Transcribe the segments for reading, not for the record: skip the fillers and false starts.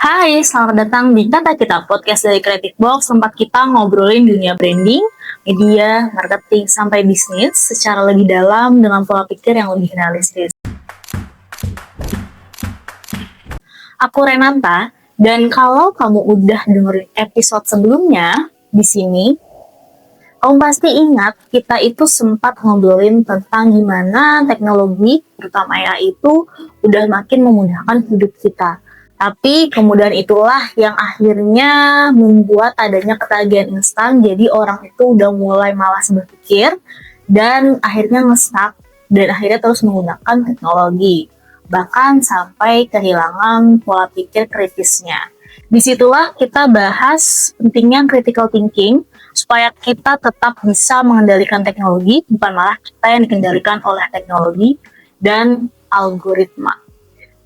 Hai, selamat datang di Kata Kita, podcast dari Creative Box, tempat kita ngobrolin dunia branding, media, marketing, sampai bisnis secara lebih dalam dengan pola pikir yang lebih realistis. Aku Renata, dan kalau kamu udah dengerin episode sebelumnya di sini, kamu pasti ingat kita itu sempat ngobrolin tentang gimana teknologi, terutama AI itu, udah makin memudahkan hidup kita. Tapi kemudian itulah yang akhirnya membuat adanya ketagihan instan, jadi orang itu udah mulai malas berpikir dan akhirnya nge-stuck dan akhirnya terus menggunakan teknologi, bahkan sampai kehilangan pola pikir kritisnya. Disitulah kita bahas pentingnya critical thinking supaya kita tetap bisa mengendalikan teknologi, bukan malah kita yang dikendalikan oleh teknologi dan algoritma.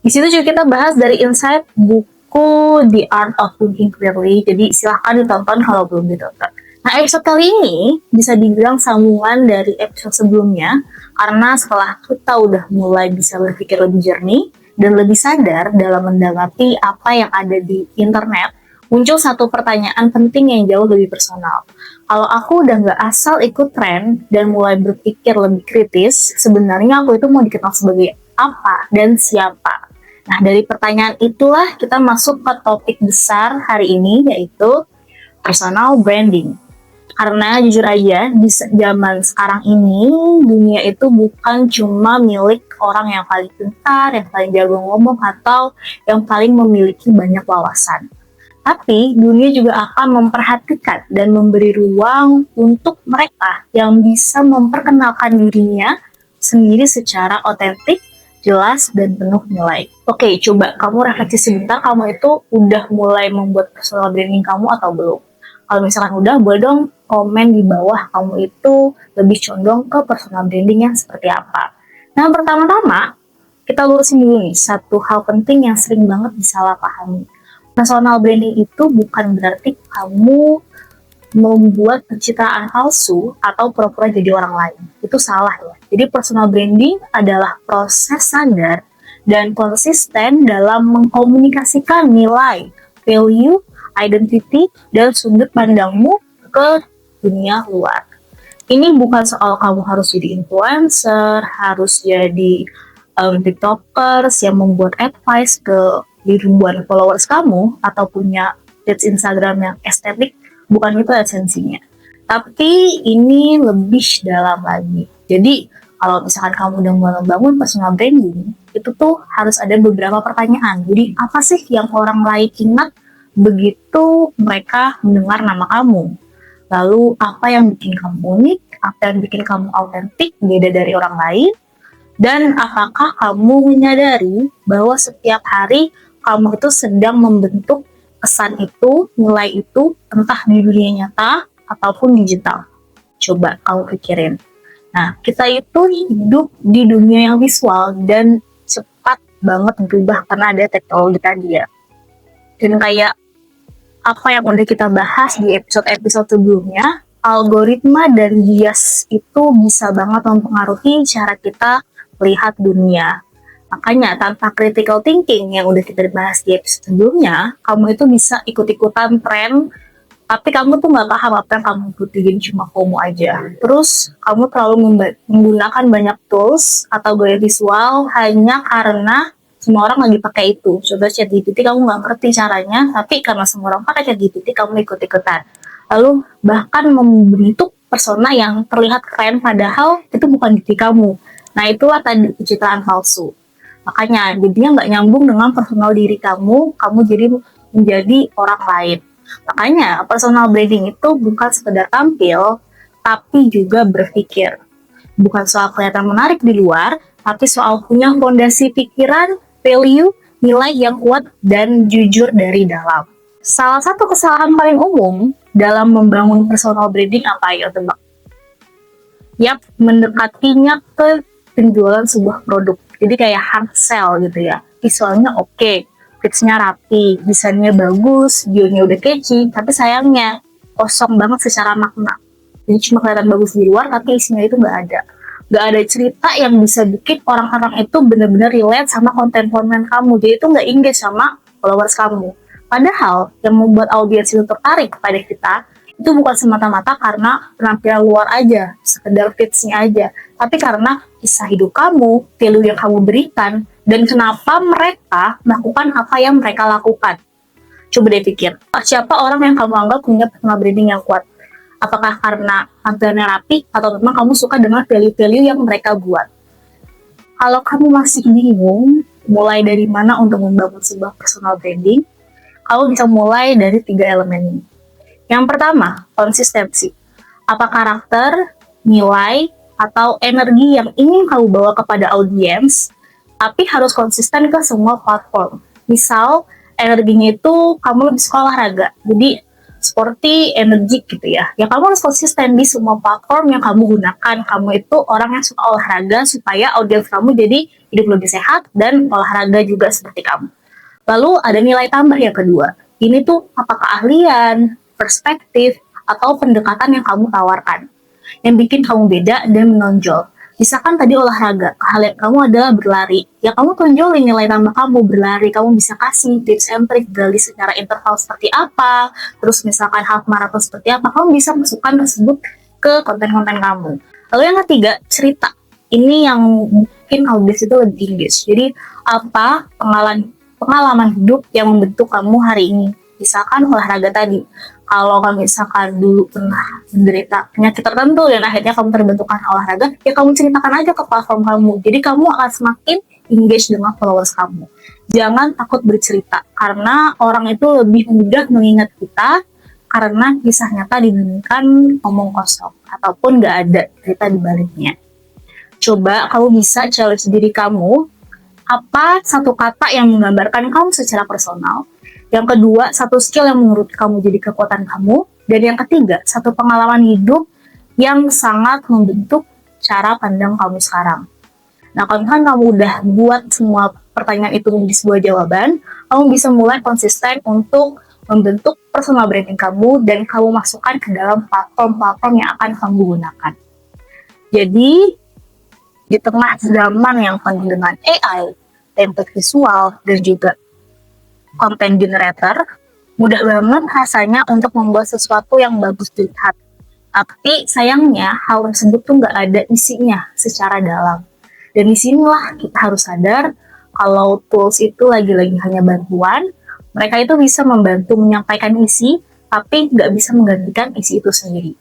Di situ juga kita bahas dari insight buku The Art of Thinking Clearly, jadi silahkan ditonton kalau belum ditonton. Nah, episode kali ini bisa dibilang sambungan dari episode sebelumnya, karena setelah kita udah mulai bisa berpikir lebih jernih dan lebih sadar dalam menanggapi apa yang ada di internet, muncul satu pertanyaan penting yang jauh lebih personal. Kalau aku udah nggak asal ikut tren dan mulai berpikir lebih kritis, sebenarnya aku itu mau dikenal sebagai apa dan siapa? Nah, dari pertanyaan itulah kita masuk ke topik besar hari ini, yaitu personal branding. Karena jujur aja, di zaman sekarang ini, dunia itu bukan cuma milik orang yang paling pintar, yang paling jago ngomong, atau yang paling memiliki banyak wawasan. Tapi, dunia juga akan memperhatikan dan memberi ruang untuk mereka yang bisa memperkenalkan dirinya sendiri secara otentik, jelas, dan penuh nilai. Oke, coba kamu refleksi sebentar, kamu itu udah mulai membuat personal branding kamu atau belum? Kalau misalkan udah, boleh dong komen di bawah kamu itu lebih condong ke personal branding yang seperti apa. Nah, pertama-tama, kita lurusin dulu nih, satu hal penting yang sering banget disalahpahami. Personal branding itu bukan berarti kamu membuat pencitraan palsu atau pura-pura jadi orang lain. Itu salah ya. Jadi personal branding adalah proses sadar dan konsisten dalam mengkomunikasikan nilai, value, identity, dan sudut pandangmu ke dunia luar. Ini bukan soal kamu harus jadi influencer, harus jadi tiktokers yang membuat advice ke ribuan followers kamu, atau punya page Instagram yang estetik. Bukan itu esensinya. Tapi ini lebih dalam lagi. Jadi, kalau misalkan kamu udah mau membangun personal branding, itu tuh harus ada beberapa pertanyaan. Jadi, apa sih yang orang lain ingat begitu mereka mendengar nama kamu? Lalu, apa yang bikin kamu unik? Apa yang bikin kamu autentik, beda dari orang lain? Dan apakah kamu menyadari bahwa setiap hari kamu itu sedang membentuk kesan itu, nilai itu, entah di dunia nyata ataupun digital. Coba kamu pikirin. Nah, kita itu hidup di dunia yang visual dan cepat banget berubah karena ada teknologi tadi ya. Dan kayak apa yang udah kita bahas di episode-episode sebelumnya, algoritma dan bias itu bisa banget mempengaruhi cara kita melihat dunia. Makanya tanpa critical thinking yang udah kita bahas di episode sebelumnya, kamu itu bisa ikut-ikutan tren, tapi kamu tuh nggak paham apa yang kamu butuhin, cuma FOMO aja. Terus kamu terlalu menggunakan banyak tools atau gaya visual hanya karena semua orang lagi pakai itu. Contoh ChatGPT, kamu nggak ngerti caranya, tapi karena semua orang pakai ChatGPT, kamu ikut-ikutan. Lalu bahkan membentuk persona yang terlihat keren, padahal itu bukan diri kamu. Nah, itulah tadi pencitraan palsu. Makanya jadinya nggak nyambung dengan personal diri kamu jadi menjadi orang lain. Makanya personal branding itu bukan sekedar tampil, tapi juga berpikir. Bukan soal kelihatan menarik di luar, tapi soal punya fondasi pikiran, value, nilai yang kuat dan jujur dari dalam. Salah satu kesalahan paling umum dalam membangun personal branding apa ya, tebak? Yap, mendekatinya ke penjualan sebuah produk. Jadi kayak hard sell gitu ya. Visualnya oke, pitch-nya rapi, desainnya bagus, bio-nya udah catchy, tapi sayangnya kosong banget secara makna. Jadi cuma kelihatan bagus di luar, tapi isinya itu nggak ada. Nggak ada cerita yang bisa bikin orang-orang itu benar-benar relate sama konten-konten kamu. Jadi itu nggak engage sama followers kamu. Padahal yang membuat audiens itu tertarik kepada kita itu bukan semata-mata karena penampilan luar aja, sekedar fitsnya aja, tapi karena kisah hidup kamu, value yang kamu berikan, dan kenapa mereka melakukan apa yang mereka lakukan. Coba deh pikir, siapa orang yang kamu anggap punya personal branding yang kuat? Apakah karena tampilannya rapi, atau memang kamu suka dengan value-value yang mereka buat? Kalau kamu masih bingung, mulai dari mana untuk membangun sebuah personal branding, kamu bisa mulai dari 3 elemen ini. Yang pertama, konsistensi. Apa karakter, nilai, atau energi yang ingin kamu bawa kepada audiens, tapi harus konsisten ke semua platform. Misal, energinya itu kamu lebih suka olahraga, jadi sporty, energik gitu ya. Ya kamu harus konsisten di semua platform yang kamu gunakan. Kamu itu orang yang suka olahraga supaya audiens kamu jadi hidup lebih sehat dan olahraga juga seperti kamu. Lalu ada nilai tambah yang kedua. Ini tuh apa keahlian, perspektif, atau pendekatan yang kamu tawarkan yang bikin kamu beda dan menonjol. Misalkan tadi olahraga, keahlian kamu adalah berlari, ya kamu tonjolin nilai tambah kamu berlari, kamu bisa kasih tips and trick berlari secara interval seperti apa, terus misalkan half marathon seperti apa, kamu bisa masukkan tersebut ke konten-konten kamu. Lalu yang ketiga, cerita. Ini yang bikin audiens itu lebih engage. Jadi apa pengalaman hidup yang membentuk kamu hari ini. Misalkan olahraga tadi, kalau kamu misalkan dulu pernah menderita penyakit tertentu dan akhirnya kamu terbentukkan olahraga, ya kamu ceritakan aja ke platform kamu. Jadi kamu akan semakin engage dengan followers kamu. Jangan takut bercerita, karena orang itu lebih mudah mengingat kita karena kisah nyata dibandingkan omong kosong, ataupun gak ada cerita di baliknya. Coba kamu bisa challenge diri kamu, apa satu kata yang menggambarkan kamu secara personal. Yang kedua, satu skill yang menurut kamu jadi kekuatan kamu. Dan yang ketiga, satu pengalaman hidup yang sangat membentuk cara pandang kamu sekarang. Nah, kalau misalkan kamu udah buat semua pertanyaan itu menjadi sebuah jawaban, kamu bisa mulai konsisten untuk membentuk personal branding kamu dan kamu masukkan ke dalam platform-platform yang akan kamu gunakan. Jadi, di tengah zaman yang penuh dengan AI, template visual, dan juga content generator, mudah banget rasanya untuk membuat sesuatu yang bagus dilihat. Tapi sayangnya hal tersebut tuh nggak ada isinya secara dalam. Dan disinilah kita harus sadar kalau tools itu lagi-lagi hanya bantuan, mereka itu bisa membantu menyampaikan isi, tapi nggak bisa menggantikan isi itu sendiri.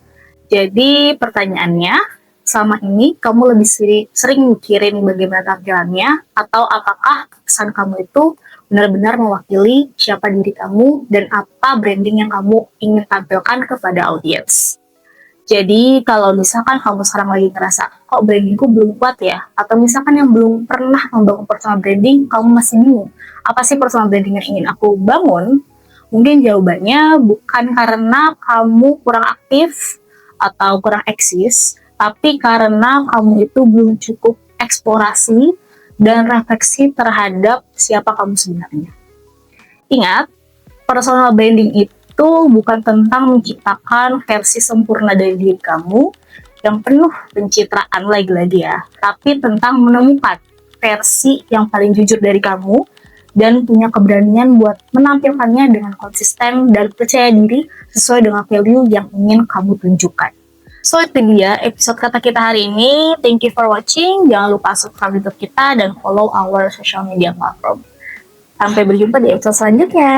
Jadi pertanyaannya, selama ini kamu lebih sering mikirin bagaimana tampilannya, atau apakah pesan kamu itu benar-benar mewakili siapa diri kamu dan apa branding yang kamu ingin tampilkan kepada audiens. Jadi kalau misalkan kamu sekarang lagi ngerasa, kok brandingku belum kuat ya? Atau misalkan yang belum pernah membangun personal branding, kamu masih bingung, apa sih personal branding yang ingin aku bangun? Mungkin jawabannya bukan karena kamu kurang aktif atau kurang eksis, tapi karena kamu itu belum cukup eksplorasi dan refleksi terhadap siapa kamu sebenarnya. Ingat, personal branding itu bukan tentang menciptakan versi sempurna dari diri kamu yang penuh pencitraan lagi-lagi ya, tapi tentang menemukan versi yang paling jujur dari kamu dan punya keberanian buat menampilkannya dengan konsisten dan percaya diri sesuai dengan value yang ingin kamu tunjukkan. So itu dia episode kata kita hari ini. Thank you for watching. Jangan lupa subscribe YouTube kita dan follow our social media platform. Sampai berjumpa di episode selanjutnya.